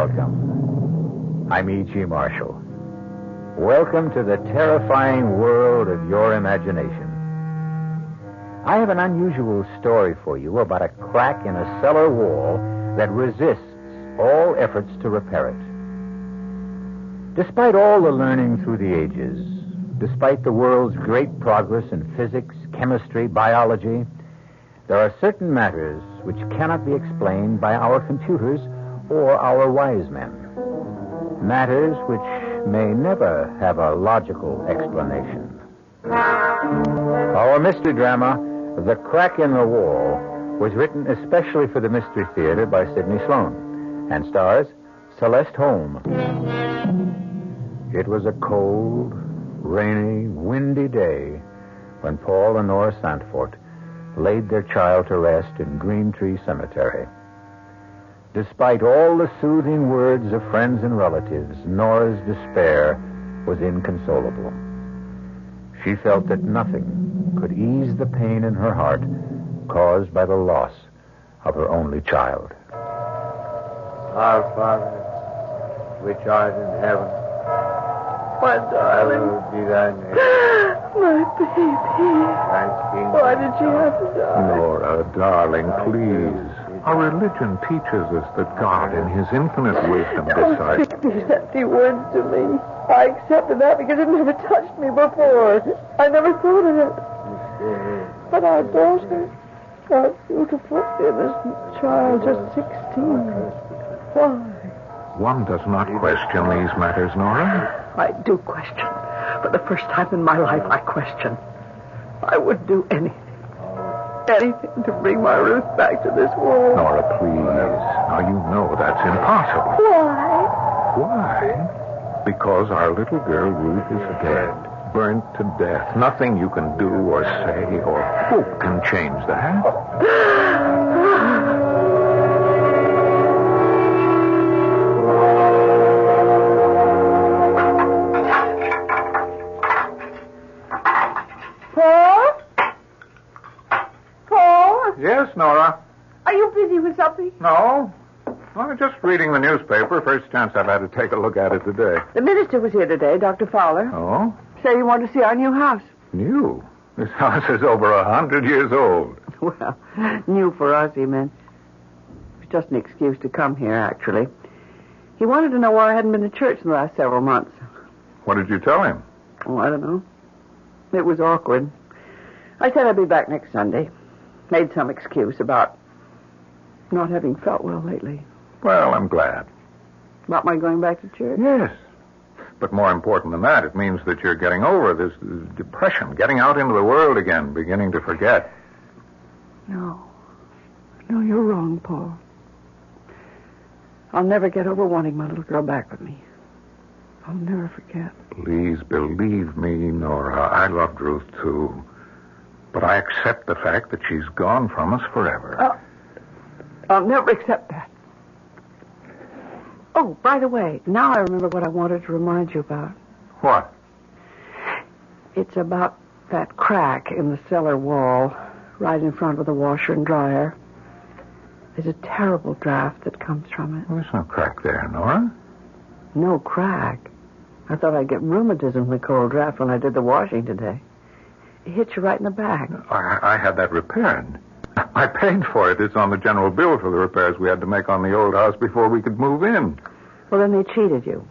Welcome. I'm E.G. Marshall. Welcome to the terrifying world of your imagination. I have an unusual story for you about a crack in a cellar wall that resists all efforts to repair it. Despite all the learning through the ages, despite the world's great progress in physics, chemistry, biology, there are certain matters which cannot be explained by our computers or our wise men. Matters which may never have a logical explanation. Our mystery drama, The Crack in the Wall, was written especially for the Mystery Theater by Sidney Sloan and stars Celeste Holm. It was a cold, rainy, windy day when Paul and Nora Santfort laid their child to rest in Green Tree Cemetery. Despite all the soothing words of friends and relatives, Nora's despair was inconsolable. She felt that nothing could ease the pain in her heart caused by the loss of her only child. Our Father, which art in heaven, My darling. hallowed be thy name. My baby. Thy kingdom Why did you have to die? Nora, darling, please. Our religion teaches us that God, in his infinite wisdom, Don't decides... speak these empty words to me. I accepted that because it never touched me before. I never thought of it. But our daughter, our beautiful, innocent child, just 16. Why? One does not question these matters, Nora. I do question. For the first time in my life, I question. I would do anything. Anything to bring my Ruth back to this world. Nora, please. Now, you know that's impossible. Why? Why? Because our little girl, Ruth, is dead. Burnt to death. Nothing you can do or say or hope can change that. Yes, Nora. Are you busy with something? No. I'm just reading the newspaper. First chance I've had to take a look at it today. The minister was here today, Dr. Fowler. Oh? Said he wanted to see our new house. New? This house is over 100 years old. Well, new for us, he meant. It's just an excuse to come here, actually. He wanted to know why I hadn't been to church in the last several months. What did you tell him? Oh, I don't know. It was awkward. I said I'd be back next Sunday. Made some excuse about not having felt well lately. Well, I'm glad. About my going back to church? Yes. But more important than that, it means that you're getting over this depression, getting out into the world again, beginning to forget. No, you're wrong, Paul. I'll never get over wanting my little girl back with me. I'll never forget. Please believe me, Nora. I loved Ruth, too. But I accept the fact that she's gone from us forever. I'll never accept that. Oh, by the way, now I remember what I wanted to remind you about. What? It's about that crack in the cellar wall right in front of the washer and dryer. There's a terrible draft that comes from it. Well, there's no crack there, Nora. No crack? I thought I'd get rheumatism from the cold draft when I did the washing today. It hit you right in the back. I had that repaired. I paid for it. It's on the general bill for the repairs we had to make on the old house before we could move in. Well, then they cheated you.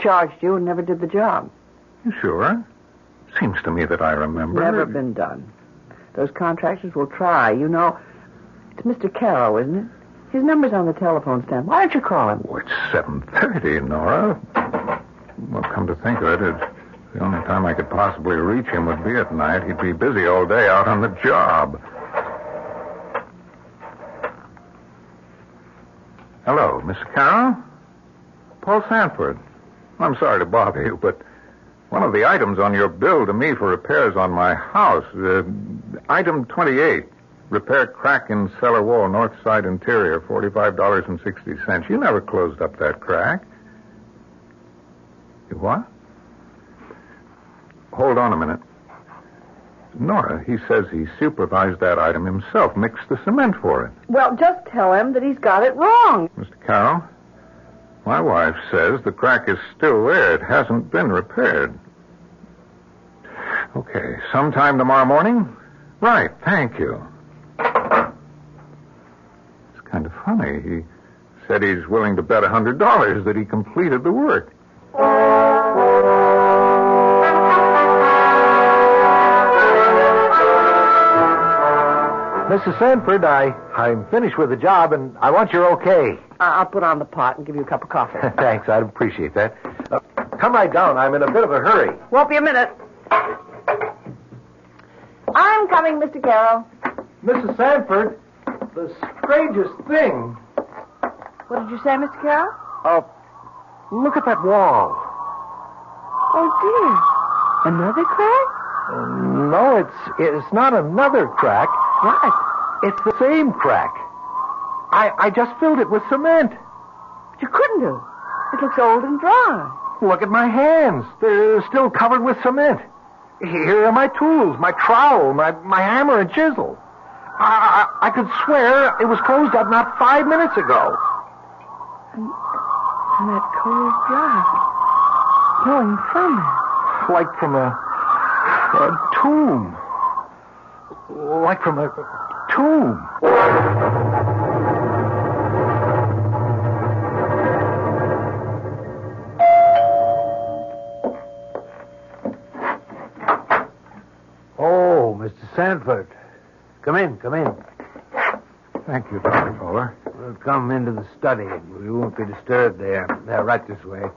Charged you and never did the job. You sure? Seems to me that I remember. Never been done. Those contractors will try. You know, it's Mr. Carroll, isn't it? His number's on the telephone stand. Why don't you call him? Oh, it's 7:30, Nora. Well, come to think of it, the only time I could possibly reach him would be at night. He'd be busy all day out on the job. Hello, Miss Carroll? Paul Sanford. I'm sorry to bother you, but one of the items on your bill to me for repairs on my house, item 28, repair crack in cellar wall, north side interior, $45.60. You never closed up that crack. You what? Hold on a minute. Nora, he says he supervised that item himself, mixed the cement for it. Well, just tell him that he's got it wrong. Mr. Carroll, My wife says the crack is still there. It hasn't been repaired. Okay, sometime tomorrow morning? Right, thank you. It's kind of funny. He said he's willing to bet $100 that he completed the work. Mrs. Sanford, I'm finished with the job, and I want your okay. I'll put on the pot and give you a cup of coffee. Thanks, I'd appreciate that. Come right down. I'm in a bit of a hurry. Won't be a minute. I'm coming, Mr. Carroll. Mrs. Sanford, the strangest thing. What did you say, Mr. Carroll? Look at that wall. Oh, dear. Another crack? No, it's not another crack. What? It's the same crack. I just filled it with cement. But you couldn't have. It looks old and dry. Look at my hands. They're still covered with cement. Here are my tools, my trowel, my hammer and chisel. I could swear it was closed up not 5 minutes ago. And that cold draught flowing from it. Like from a tomb. Like from a tomb. Oh, Mr. Sanford. Come in. Thank you, Dr. Fuller. We'll come into the study. We won't be disturbed there. Right this way.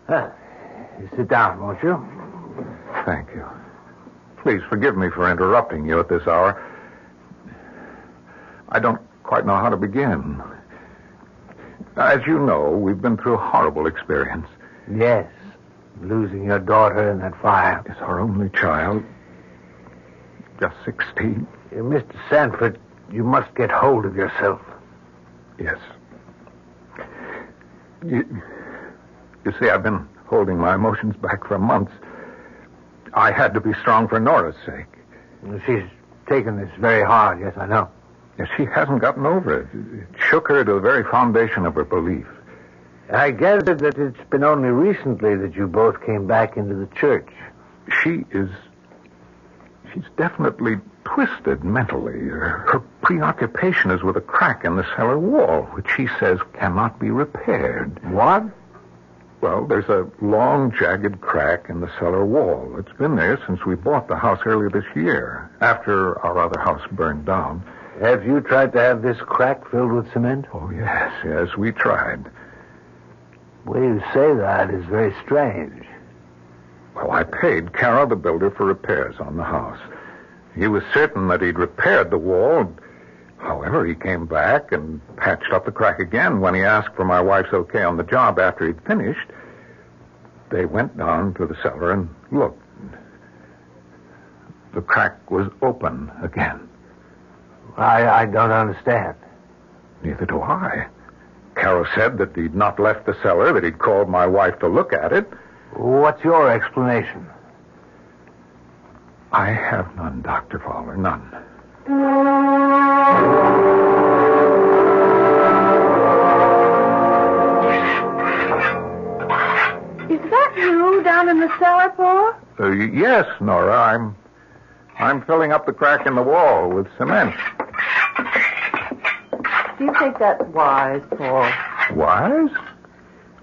You sit down, won't you? Thank you. Please forgive me for interrupting you at this hour. I don't quite know how to begin. As you know, we've been through a horrible experience. Yes. Losing your daughter in that fire. It's our only child. Just 16. Mr. Sanford, you must get hold of yourself. Yes. You see, I've been holding my emotions back for months. I had to be strong for Nora's sake. She's taken this very hard, yes, I know. Yes, she hasn't gotten over it. It shook her to the very foundation of her belief. I gather that it's been only recently that you both came back into the church. She's definitely twisted mentally. Her preoccupation is with a crack in the cellar wall, which she says cannot be repaired. What? Well, there's a long, jagged crack in the cellar wall. It's been there since we bought the house earlier this year, after our other house burned down. Have you tried to have this crack filled with cement? Oh, yes, we tried. The way you say that is very strange. Well, I paid Carroll, the builder, for repairs on the house. He was certain that he'd repaired the wall. However, he came back and patched up the crack again when he asked for my wife's okay on the job after he'd finished. They went down to the cellar and looked. The crack was open again. I don't understand. Neither do I. Carroll said that he'd not left the cellar, that he'd called my wife to look at it. What's your explanation? I have none, Dr. Fowler, none. Is that you down in the cellar, Paul? Yes, Nora. I'm filling up the crack in the wall with cement. Do you think that's wise, Paul? Wise?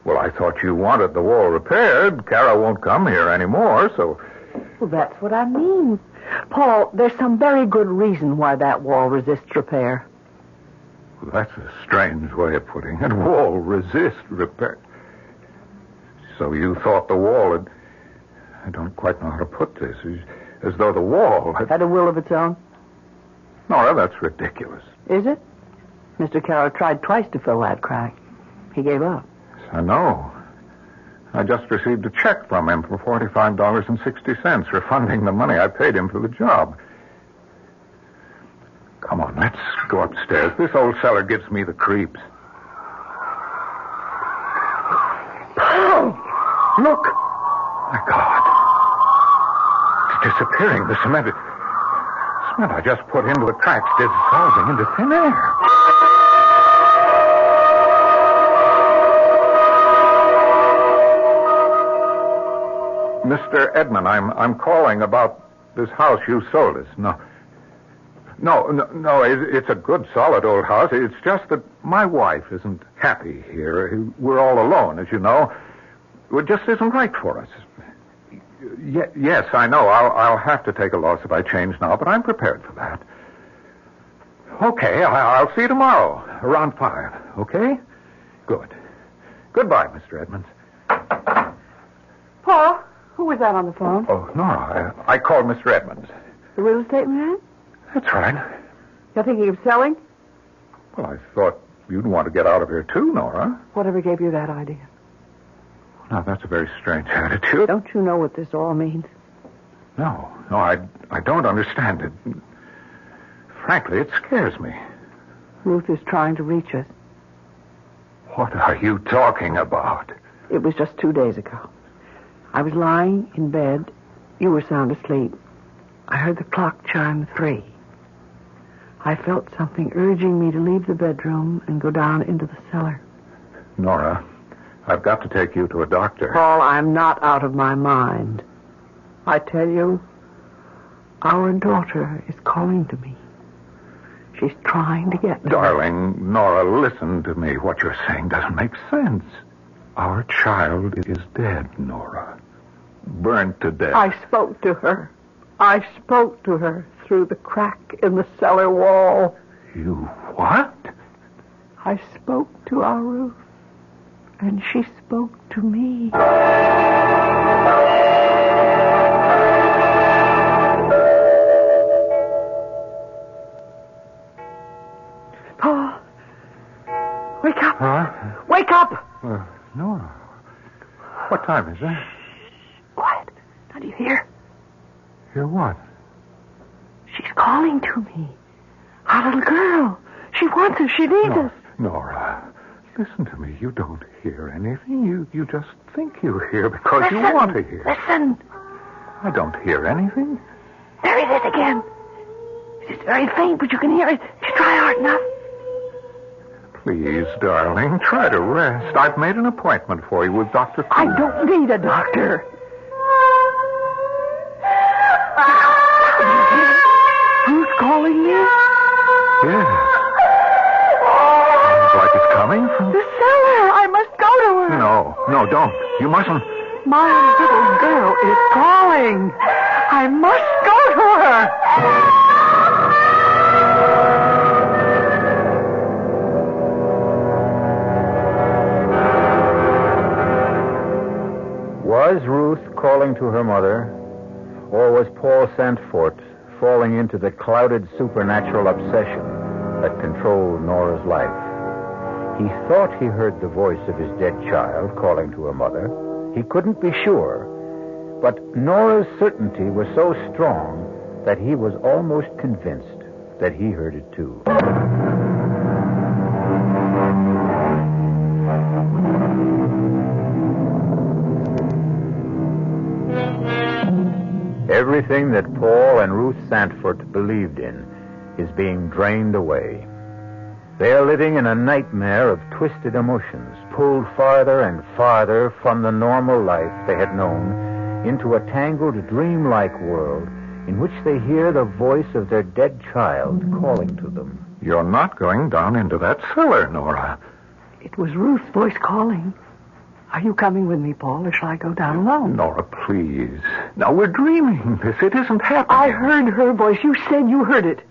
Well, I thought you wanted the wall repaired. Kara won't come here anymore, so... Well, that's what I mean. Paul, there's some very good reason why that wall resists repair. Well, that's a strange way of putting it. Wall resist repair. So you thought the wall had... I don't quite know how to put this. As though the wall had a will of its own? Nora, that's ridiculous. Is it? Mr. Carroll tried twice to fill that crack. He gave up. I know. I just received a check from him for $45.60, refunding the money I paid him for the job. Come on, let's go upstairs. This old cellar gives me the creeps. Paul! Look! My God. It's disappearing. The cement I just put into the cracks dissolving into thin air. Mr. Edmund, I'm calling about this house you sold us. No, it's a good, solid old house. It's just that my wife isn't happy here. We're all alone, as you know. It just isn't right for us. Yes, I know. I'll have to take a loss if I change now, but I'm prepared for that. Okay, I'll see you tomorrow, around 5. Okay? Good. Goodbye, Mr. Edmonds. Paul, who was that on the phone? Oh, Nora, I called Mr. Edmonds. The real estate man? That's right. You're thinking of selling? Well, I thought you'd want to get out of here, too, Nora. Whatever gave you that idea? Now, that's a very strange attitude. Don't you know what this all means? No, I don't understand it. Frankly, it scares me. Ruth is trying to reach us. What are you talking about? It was just 2 days ago. I was lying in bed. You were sound asleep. I heard the clock chime 3. I felt something urging me to leave the bedroom and go down into the cellar. Nora, I've got to take you to a doctor. Paul, I'm not out of my mind. I tell you, our daughter is calling to me. She's trying to get to me. Darling, Nora, listen to me. What you're saying doesn't make sense. Our child is dead, Nora. Burned to death. I spoke to her. I spoke to her through the crack in the cellar wall. You what? I spoke to our Ruth, and she spoke to me. Paul, wake up. Huh? Wake up. Nora, what time is it? Quiet. Now, do you hear? Hear what? She's calling to me. Our little girl. She wants us. She needs us. Nora, listen to me. You don't hear anything. You just think you hear because you want to hear. Listen. I don't hear anything. There it is again. It's very faint, but you can hear it. Just try hard enough. Please, darling, try to rest. I've made an appointment for you with Dr. Cool. I don't need a doctor. Who's calling me? Yes. Sounds like it's coming from... The cellar. I must go to her. No, don't. You mustn't. My little girl is calling. I must go to her. Was Ruth calling to her mother, or was Paul Santfort falling into the clouded supernatural obsession that controlled Nora's life? He thought he heard the voice of his dead child calling to her mother. He couldn't be sure, but Nora's certainty was so strong that he was almost convinced that he heard it too. Everything that Paul and Ruth Santfort believed in is being drained away. They are living in a nightmare of twisted emotions, pulled farther and farther from the normal life they had known into a tangled, dreamlike world in which they hear the voice of their dead child calling to them. You're not going down into that cellar, Nora. It was Ruth's voice calling. Are you coming with me, Paul, or shall I go down alone? Nora, please. Now, we're dreaming this. It isn't happening. I heard her voice. You said you heard it.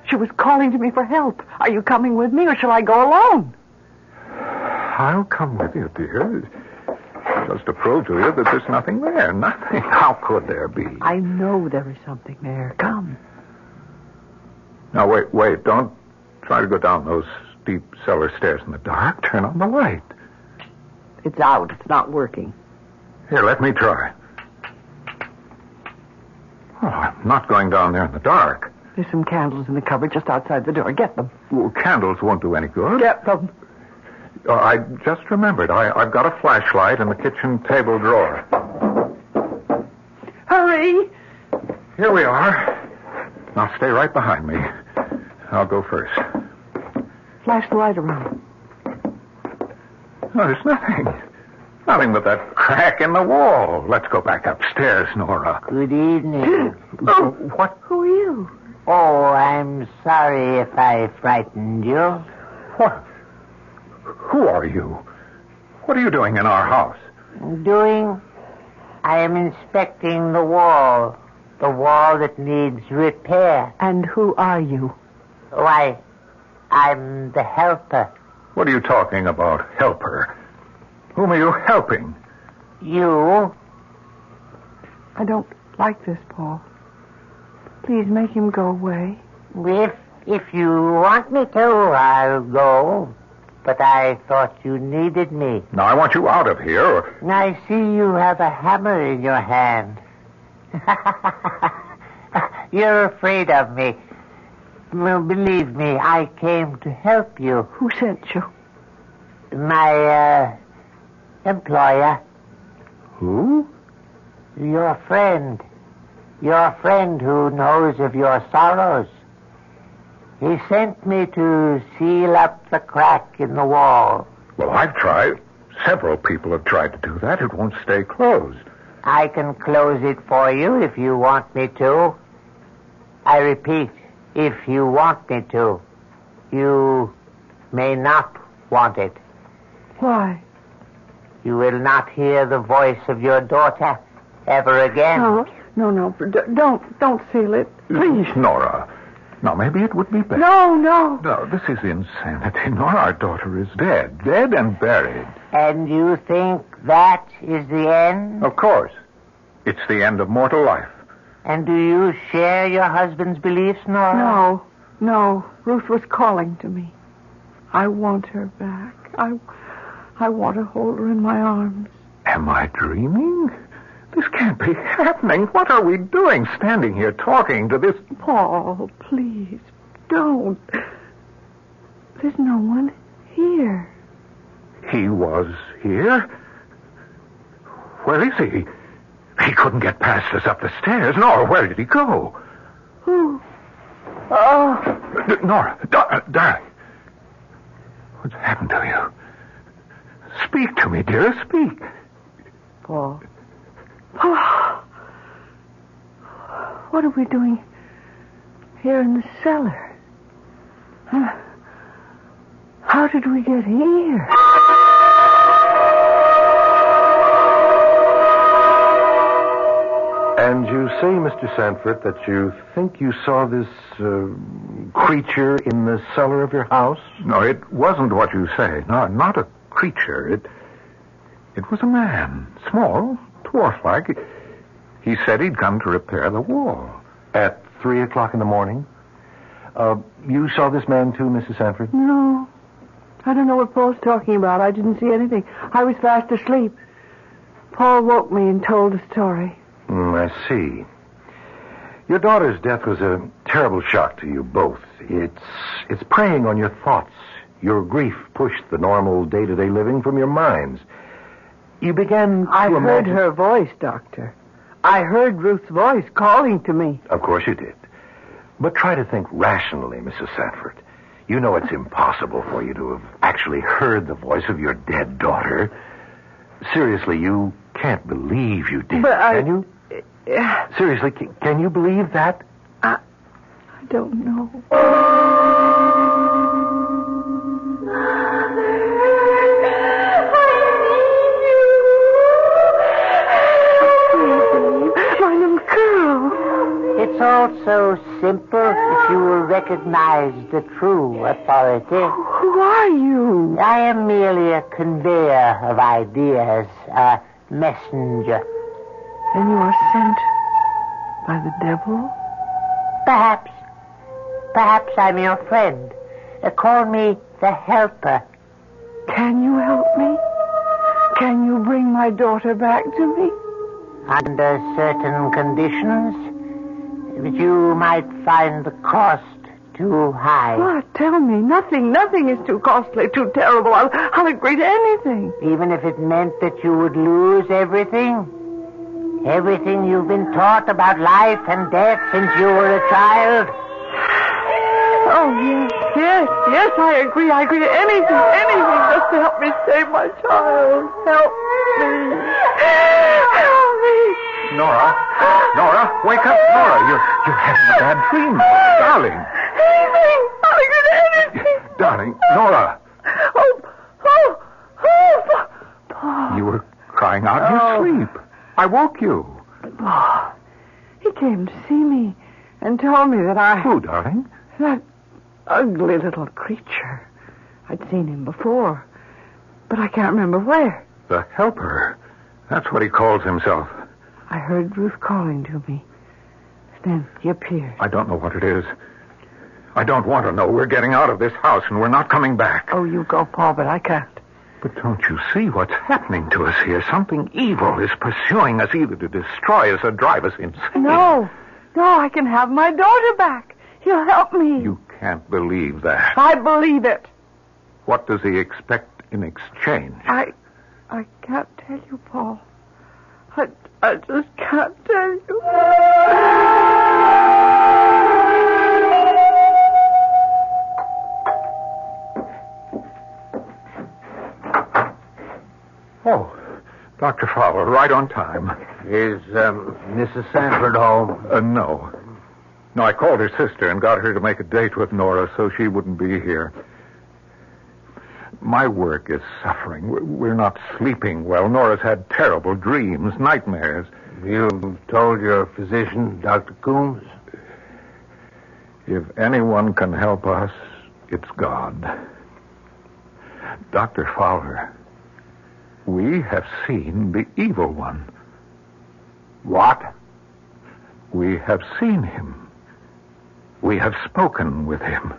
She was calling to me for help. Are you coming with me, or shall I go alone? I'll come with you, dear. Just to prove to you that there's nothing there. Nothing. How could there be? I know there is something there. Come. Now, wait. Don't try to go down those steep cellar stairs in the dark. Turn on the light. It's out. It's not working. Here, let me try. Oh, I'm not going down there in the dark. There's some candles in the cupboard just outside the door. Get them. Well, candles won't do any good. Get them. I just remembered. I've got a flashlight in the kitchen table drawer. Hurry. Here we are. Now stay right behind me. I'll go first. Flash the light around. No, there's nothing. Nothing but that crack in the wall. Let's go back upstairs, Nora. Good evening. What? Who are you? Oh, I'm sorry if I frightened you. What? Who are you? What are you doing in our house? I am inspecting the wall that needs repair. And who are you? Why, I'm the helper. What are you talking about, helper? Whom are you helping? You? I don't like this, Paul. Please make him go away. If you want me to, I'll go. But I thought you needed me. Now, I want you out of here. Or... I see you have a hammer in your hand. You're afraid of me. Well, believe me, I came to help you. Who sent you? My, employer. Who? Your friend. Your friend who knows of your sorrows. He sent me to seal up the crack in the wall. Well, I've tried. Several people have tried to do that. It won't stay closed. I can close it for you if you want me to. I repeat, if you want me to. You may not want it. Why? You will not hear the voice of your daughter ever again. No. Don't seal it. Please. Nora. Now, maybe it would be better. No. No, this is insanity. Nora, our daughter is dead. Dead and buried. And you think that is the end? Of course. It's the end of mortal life. And do you share your husband's beliefs, Nora? No. Ruth was calling to me. I want her back. I want to hold her in my arms. Am I dreaming? This can't be happening. What are we doing standing here talking to this... Paul, please, don't. There's no one here. He was here? Where is he? He couldn't get past us up the stairs. Nora, where did he go? Who? Oh. Nora, darling. What's happened to you? Speak to me, dear. Speak. Paul. What are we doing here in the cellar? How did we get here? And you say, Mr. Sanford, that you think you saw this creature in the cellar of your house? No, it wasn't what you say. No, not a creature. It was a man. Small, dwarf-like. He said he'd come to repair the wall. At 3 o'clock in the morning? You saw this man too, Mrs. Sanford? No. I don't know what Paul's talking about. I didn't see anything. I was fast asleep. Paul woke me and told the story. I see. Your daughter's death was a terrible shock to you both. It's preying on your thoughts. Your grief pushed the normal day-to-day living from your minds. You began to I heard imagine... her voice, Doctor. I heard Ruth's voice calling to me. Of course you did. But try to think rationally, Mrs. Sanford. You know it's impossible for you to have actually heard the voice of your dead daughter. Seriously, you can't believe you did, can you? Seriously, can you believe that? I don't know. It's all so simple if you will recognize the true authority. Who are you? I am merely a conveyor of ideas, a messenger. Then you are sent by the devil? Perhaps. Perhaps I'm your friend. Call me the helper. Can you help me? Can you bring my daughter back to me? Under certain conditions. But you might find the cost too high. What? Tell me. Nothing is too costly, too terrible. I'll agree to anything. Even if it meant that you would lose everything? Everything you've been taught about life and death since you were a child? Oh, yes, I agree. Anything just to help me save my child. Help me. Help me. Nora, wake up, Nora. You're having a bad dream, darling. Anything. Darling, Nora. Oh, Paul. You were crying out in your sleep. I woke you. Paul, he came to see me and told me that Who, darling? That ugly little creature. I'd seen him before, but I can't remember where. The helper. That's what he calls himself. I heard Ruth calling to me. Then he appeared. I don't know what it is. I don't want to know. We're getting out of this house and we're not coming back. Oh, you go, Paul, but I can't. But don't you see what's happening to us here? Something evil is pursuing us, either to destroy us or drive us insane. No, I can have my daughter back. He'll help me. You can't believe that. I believe it. What does he expect in exchange? I can't tell you, Paul. I just can't tell you. Oh, Dr. Fowler, right on time. Is Mrs. Sanford home? No. No, I called her sister and got her to make a date with Nora so she wouldn't be here. My work is suffering. We're not sleeping well. Nora's had terrible dreams, nightmares. You told your physician, Dr. Coombs? If anyone can help us, it's God. Dr. Fowler, we have seen the evil one. What? We have seen him. We have spoken with him.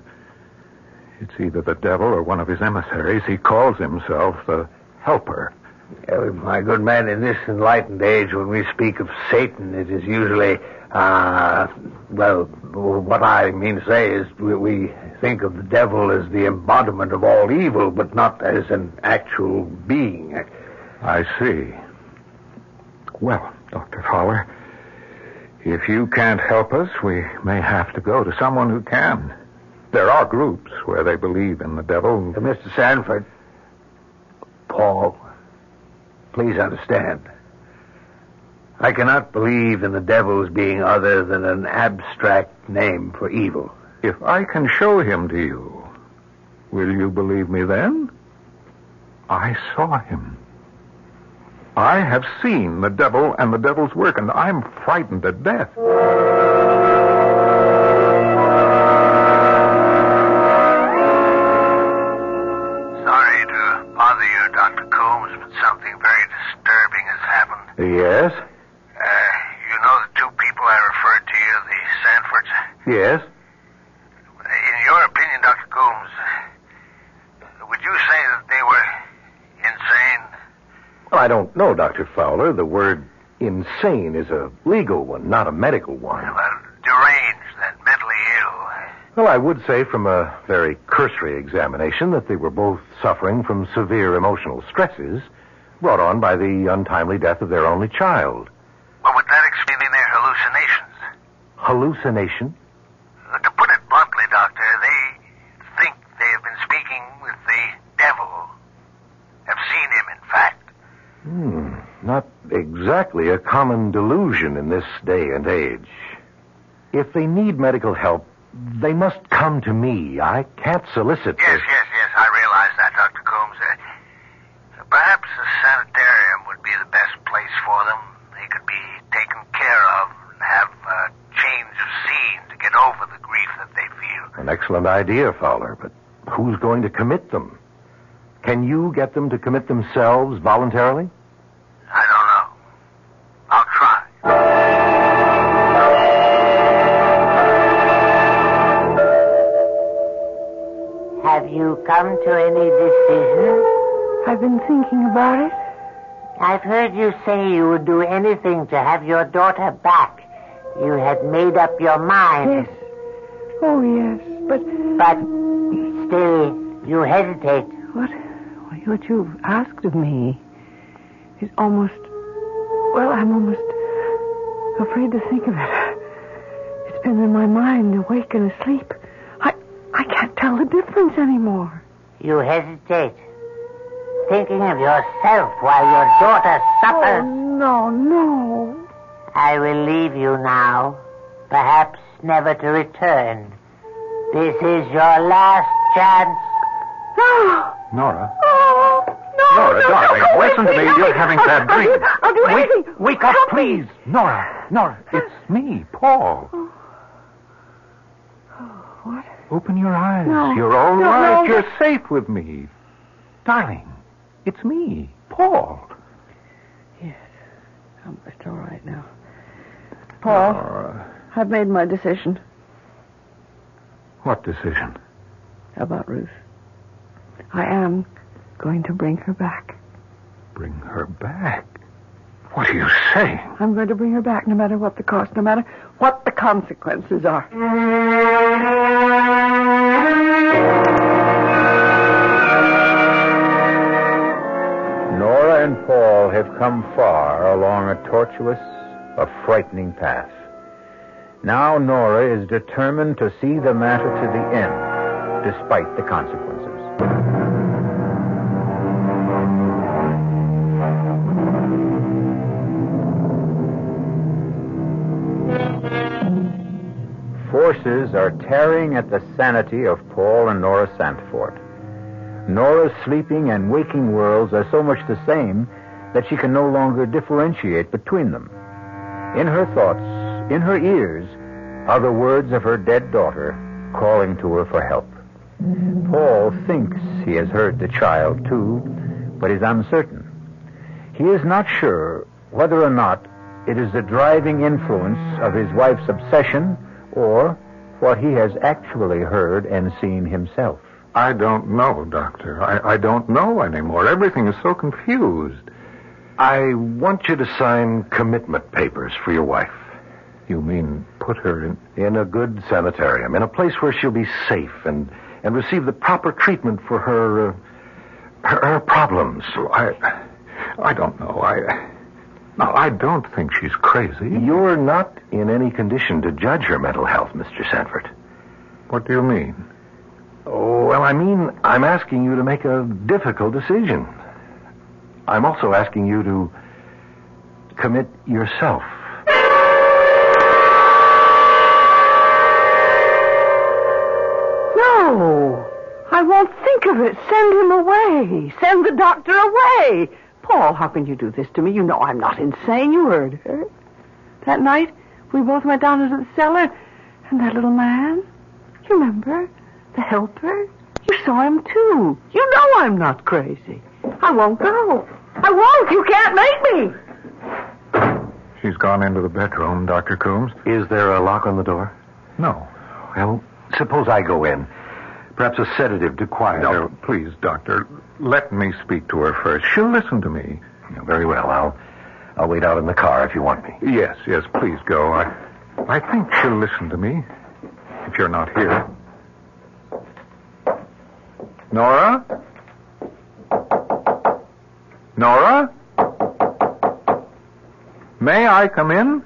It's either the devil or one of his emissaries. He calls himself the Helper. My good man, in this enlightened age, when we speak of Satan, it is usually, what I mean to say is we think of the devil as the embodiment of all evil, but not as an actual being. I see. Well, Dr. Fowler, if you can't help us, we may have to go to someone who can. There are groups where they believe in the devil. Mr. Sanford, Paul, please understand. I cannot believe in the devil as being other than an abstract name for evil. If I can show him to you, will you believe me then? I saw him. I have seen the devil and the devil's work, and I'm frightened to death. Sorry to bother you, Dr. Coombs, but something very disturbing has happened. Yes? You know the two people I referred to you, the Sanfords? Yes? In your opinion, Dr. Coombs, would you say that they were insane? Well, I don't know, Dr. Fowler. The word insane is a legal one, not a medical one. Well, deranged and mentally ill. Well, I would say from a very cursory examination that they were both suffering from severe emotional stresses brought on by the untimely death of their only child. Well, would that explain their hallucinations? Hallucination? To put it bluntly, Doctor, they think they have been speaking with the devil. Have seen him, in fact. Not exactly a common delusion in this day and age. If they need medical help, they must come to me. I can't solicit Yes, I realize that, Dr. Coombs. Perhaps a sanitarium would be the best place for them. They could be taken care of and have a change of scene to get over the grief that they feel. An excellent idea, Fowler, but who's going to commit them? Can you get them to commit themselves voluntarily? I don't know. I'll try. Have you come to any decision? I've been thinking about it. I've heard you say you would do anything to have your daughter back. You had made up your mind. Yes. Oh, yes, but still, you hesitate. What you've asked of me is almost... Well, I'm almost afraid to think of it. It's been in my mind, awake and asleep. can't tell the difference anymore. You hesitate, thinking of yourself while your daughter suffers. Oh, no. I will leave you now, perhaps never to return. This is your last chance. Nora. No, Nora, darling, listen to me. You're having bad dreams. I'll do anything. Wake up, please. Nora, it's me, Paul. What? Open your eyes. No. You're all No, right. no. You're safe with me. Darling, it's me, Paul. Yes. It's all right now. Paul, Nora. I've made my decision What decision? about Ruth. I am going to bring her back. Bring her back? What are you saying? I'm going to bring her back no matter what the cost, no matter what the consequences are. Nora and Paul have come far along a tortuous, a frightening path. Now Nora is determined to see the matter to the end, despite the consequences. Forces are tearing at the sanity of Paul and Nora Santfort. Nora's sleeping and waking worlds are so much the same that she can no longer differentiate between them. In her thoughts, in her ears, are the words of her dead daughter calling to her for help. Paul thinks he has heard the child, too, but is uncertain. He is not sure whether or not it is the driving influence of his wife's obsession or what he has actually heard and seen himself. I don't know, Doctor. I don't know anymore. Everything is so confused. I want you to sign commitment papers for your wife. You mean put her In a good sanitarium, in a place where she'll be safe and receive the proper treatment for her problems. I don't know. I don't think she's crazy. You're not in any condition to judge her mental health, Mr. Sanford. What do you mean? Oh, well, I mean, I'm asking you to make a difficult decision. I'm also asking you to commit yourself. No, I won't think of it. Send him away. Send the doctor away. Paul, how can you do this to me? You know I'm not insane. You heard her. That night, we both went down into the cellar, and that little man, you remember? The helper? You saw him, too. You know I'm not crazy. I won't go. I won't. You can't make me. She's gone into the bedroom, Dr. Coombs. Is there a lock on the door? No. Well, suppose I go in. Perhaps a sedative to quiet her. No, please, Doctor. Let me speak to her first. She'll listen to me. Yeah, very well. I'll wait out in the car if you want me. Yes, please go. I think she'll listen to me if you're not here. Nora? Nora? May I come in?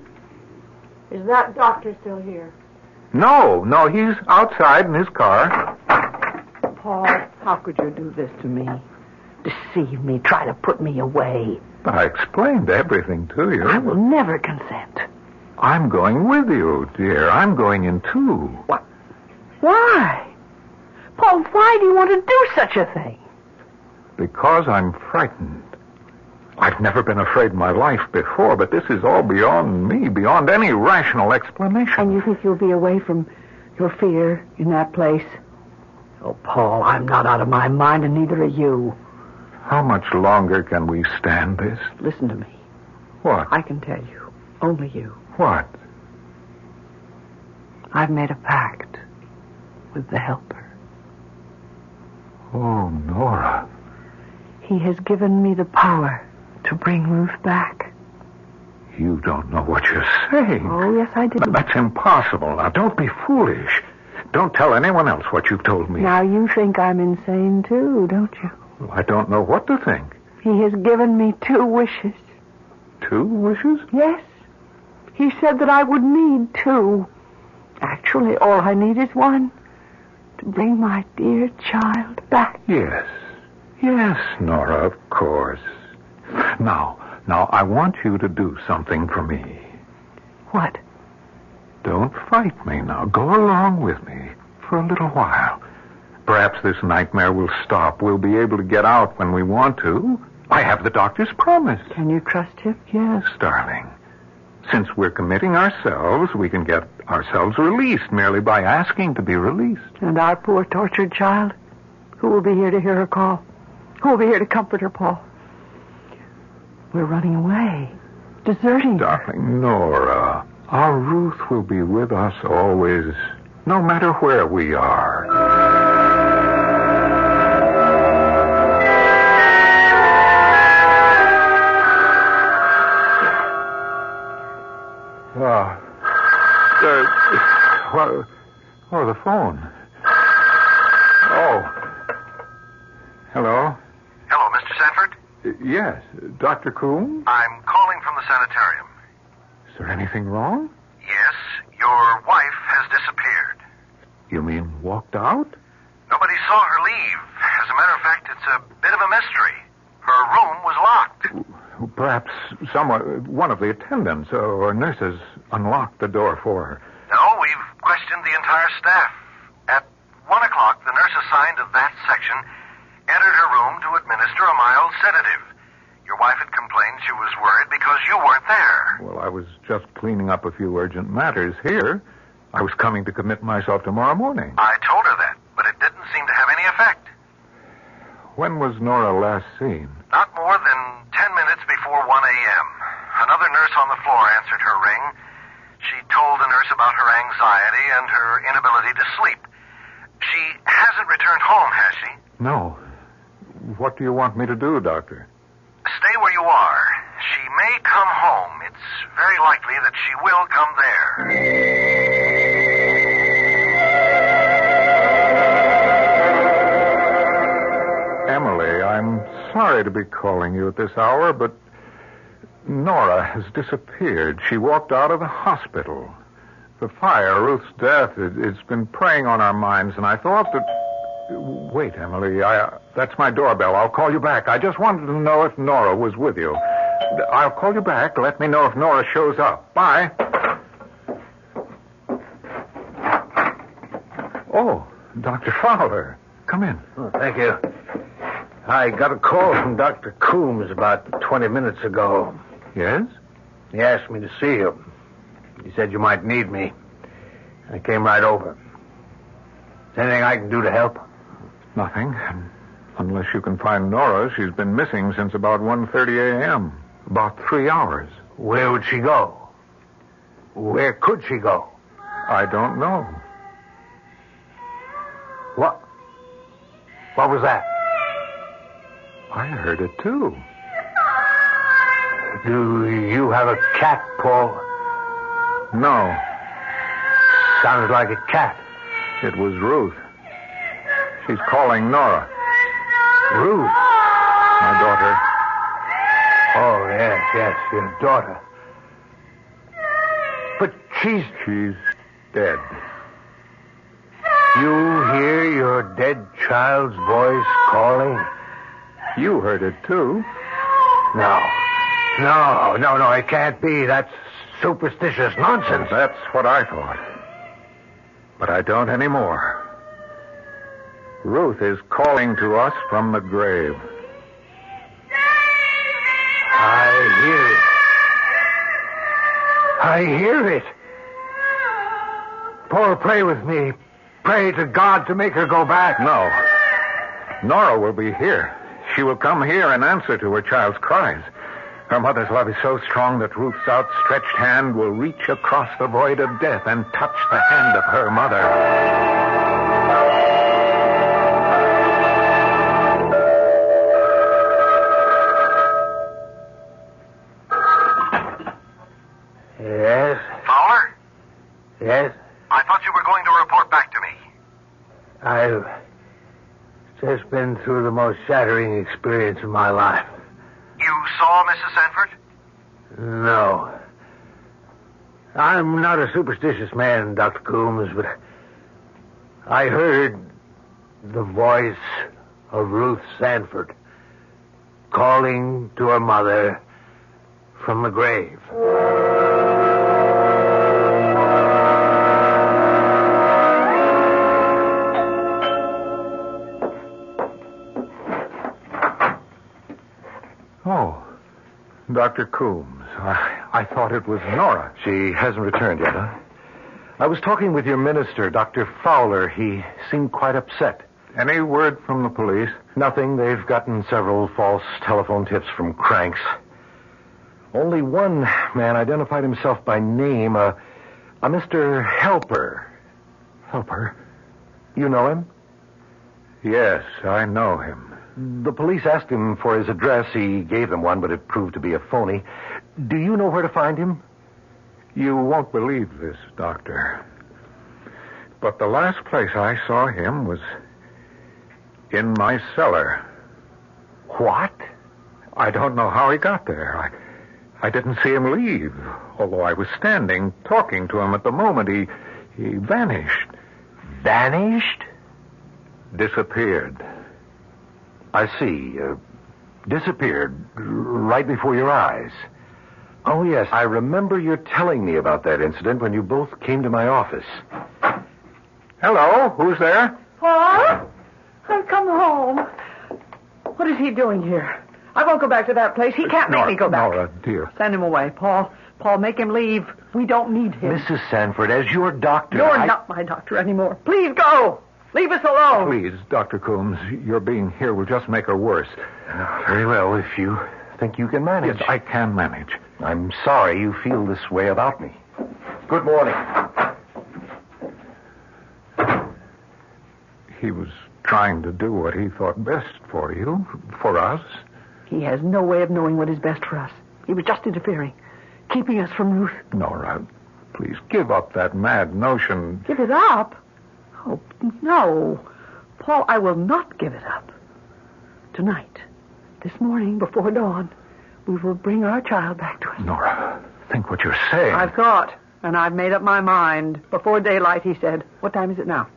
Is that doctor still here? No, he's outside in his car. Paul, how could you do this to me? Deceive me, try to put me away. But I explained everything to you. I will never consent. I'm going with you, dear. I'm going in, too. What? Why? Paul, why do you want to do such a thing? Because I'm frightened. I've never been afraid in my life before, but this is all beyond me, beyond any rational explanation. And you think you'll be away from your fear in that place? Oh, Paul, I'm not out of my mind, and neither are you. How much longer can we stand this? Listen to me. What? I can tell you. Only you. What? I've made a pact with the helper. Oh, Nora. He has given me the power to bring Ruth back. You don't know what you're saying. Oh, yes, I did. That's impossible. Now, don't be foolish. Don't tell anyone else what you've told me. Now, you think I'm insane, too, don't you? Well, I don't know what to think. He has given me 2 wishes. 2 wishes? Yes. He said that I would need 2. Actually, all I need is 1. to bring my dear child back. Yes. Yes, Nora, of course. Now, I want you to do something for me. What? Don't fight me now. Go along with me for a little while. Perhaps this nightmare will stop. We'll be able to get out when we want to. I have the doctor's promise. Can you trust him? Yes, darling. Since we're committing ourselves, we can get ourselves released merely by asking to be released. And our poor tortured child? Who will be here to hear her call? Who will be here to comfort her, Paul? We're running away. Deserting her. Darling Nora, our Ruth will be with us always, no matter where we are. The phone. Oh. Hello? Hello, Mr. Sanford? Yes, Dr. Coombs? I'm calling from the sanitarium. Is there anything wrong? Yes, your wife has disappeared. You mean walked out? Nobody saw her leave. As a matter of fact, it's a bit of a mystery. Her room was locked. Perhaps one of the attendants or nurses unlocked the door for her. No, we've questioned the entire staff. At 1 o'clock, the nurse assigned to that section entered her room to administer a mild sedative. Your wife had complained she was worried because you weren't there. Well, I was just cleaning up a few urgent matters here. I was coming to commit myself tomorrow morning. I told her that, but it didn't seem to have any effect. When was Nora last seen? Not more than 10 minutes before 1 a.m. Another nurse on the floor answered her ring. She told the nurse about her anxiety and her inability to sleep. She hasn't returned home, has she? No. What do you want me to do, Doctor? Stay where you are. She may come home. It's very likely that she will come there. Emily, I'm sorry to be calling you at this hour, but Nora has disappeared. She walked out of the hospital. The fire, Ruth's death, it's been preying on our minds, and I thought that... Wait, Emily, that's my doorbell. I'll call you back. I just wanted to know if Nora was with you. I'll call you back. Let me know if Nora shows up. Bye. Oh, Dr. Fowler. Come in. Oh, thank you. I got a call from Dr. Coombs about 20 minutes ago. Yes? He asked me to see you. He said you might need me. I came right over. Is there anything I can do to help? Nothing. Unless you can find Nora. She's been missing since about 1:30 a.m. About 3 hours. Where would she go? Where could she go? I don't know. What? What was that? I heard it, too. Do you have a cat, Paul? No. Sounded like a cat. It was Ruth. She's calling Nora. Ruth? My daughter. Oh, yes, your daughter. But she's dead. You hear your dead child's voice calling? You heard it, too. No, it can't be. That's superstitious nonsense. That's what I thought. But I don't anymore. Ruth is calling to us from the grave. I hear it. Paul, pray with me. Pray to God to make her go back. No. Nora will be here. She will come here and answer to her child's cries. Her mother's love is so strong that Ruth's outstretched hand will reach across the void of death and touch the hand of her mother. Yes? Fowler? Yes? I thought you were going to report back to me. I've just been through the most shattering experience of my life. You saw Mrs. Sanford? No. I'm not a superstitious man, Dr. Coombs, but I heard The voice of Ruth Sanford calling to her mother from the grave. Oh, Dr. Coombs. I thought it was Nora. She hasn't returned yet, huh? I was talking with your minister, Dr. Fowler. He seemed quite upset. Any word from the police? Nothing. They've gotten several false telephone tips from cranks. Only one man identified himself by name, a Mr. Helper. Helper? You know him? Yes, I know him. The police asked him for his address. He gave them one, but it proved to be a phony. Do you know where to find him? You won't believe this, Doctor. But the last place I saw him was in my cellar. What? I don't know how he got there. I didn't see him leave, although I was standing talking to him at the moment. He vanished. Vanished? Disappeared. I see. Disappeared right before your eyes. Oh, yes, I remember you telling me about that incident when you both came to my office. Hello, who's there? Paul? I've come home. What is he doing here? I won't go back to that place. He can't make me go back. Nora, dear. Send him away, Paul. Paul, make him leave. We don't need him. Mrs. Sanford, as your doctor... You're not my doctor anymore. Please go. Leave us alone. Please, Dr. Coombs, your being here will just make her worse. Very well, if you think you can manage. Yes, I can manage. I'm sorry you feel this way about me. Good morning. He was trying to do what he thought best for you, for us. He has no way of knowing what is best for us. He was just interfering, keeping us from Ruth. Nora, please give up that mad notion. Give it up? Oh, no. Paul, I will not give it up. Tonight, this morning, before dawn, we will bring our child back to us. Nora, think what you're saying. I've thought, and I've made up my mind. Before daylight, he said. What time is it now?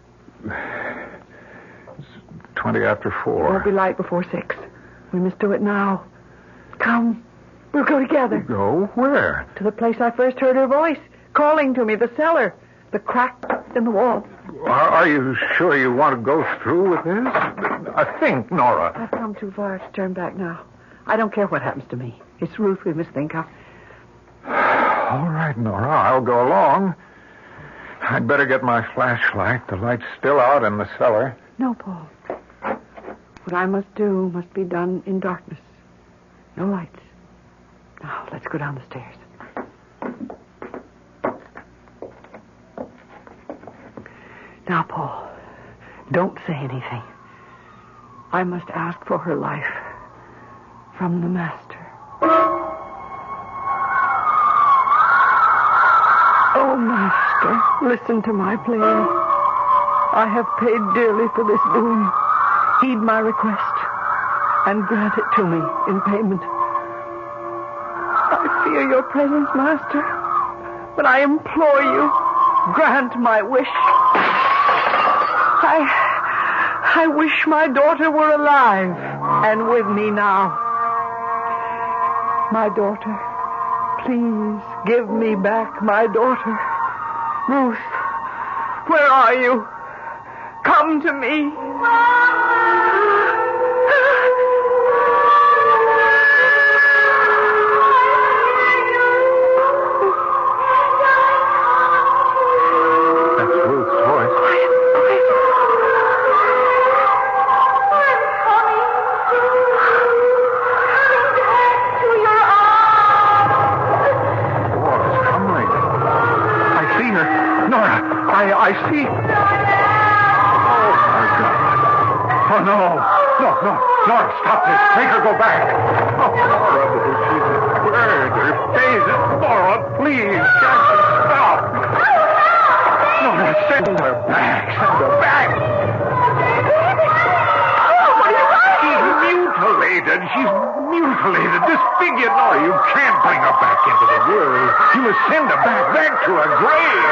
It's 20 after 4. It won't be light before 6. We must do it now. Come. We'll go together. Go where? To the place I first heard her voice, calling to me, the cellar, the crack in the wall. Are you sure you want to go through with this? I think, Nora. I've come too far to turn back now. I don't care what happens to me. It's Ruth we must think of. All right, Nora, I'll go along. I'd better get my flashlight. The light's still out in the cellar. No, Paul. What I must do must be done in darkness. No lights. Now, let's go down the stairs. Now, Paul, don't say anything. I must ask for her life from the Master. Oh, Master, listen to my plea. I have paid dearly for this doing. Heed my request and grant it to me in payment. I fear your presence, Master, but I implore you, grant my wish. I wish my daughter were alive and with me now. My daughter, please give me back my daughter. Ruth, where are you? Come to me. That's Ruth's voice. I see. Oh, my God. Oh, no. No. Nora, stop this. Make her go back. Oh, Nora, she's a bird. Her face is... Nora, please. Can't you stop? Nora, send her back. Send her back. She's mutilated. Disfigured. Nora, you can't bring her back into the world. You must send her back to her grave.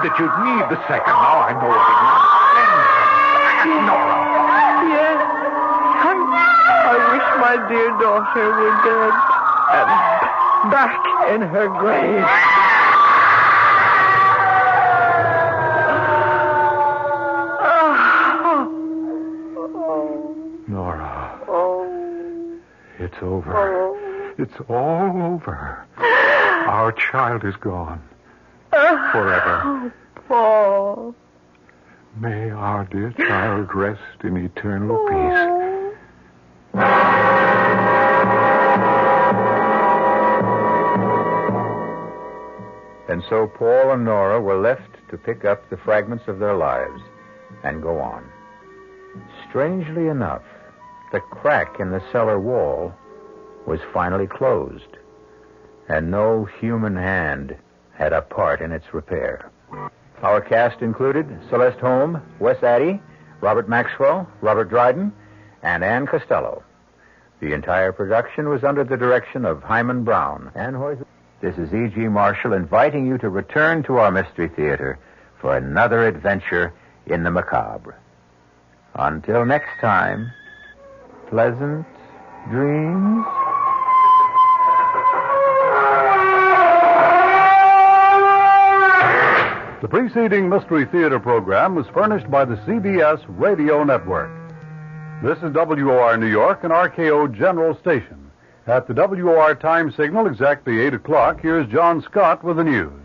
said that you'd need the second. Now I know what it means. Nora. Yes. I wish my dear daughter were dead and back in her grave. Nora. It's over. It's all over. Our child is gone. Forever. Oh, Paul. May our dear child rest in eternal peace. And so Paul and Nora were left to pick up the fragments of their lives and go on. Strangely enough, the crack in the cellar wall was finally closed, and no human hand had a part in its repair. Our cast included Celeste Holm, Wes Addy, Robert Maxwell, Robert Dryden, and Ann Costello. The entire production was under the direction of Hyman Brown. This is E.G. Marshall inviting you to return to our Mystery Theater for another adventure in the macabre. Until next time, pleasant dreams. The preceding Mystery Theater program was furnished by the CBS Radio Network. This is WOR New York and RKO General Station. At the WOR time signal exactly 8 o'clock, here's John Scott with the news.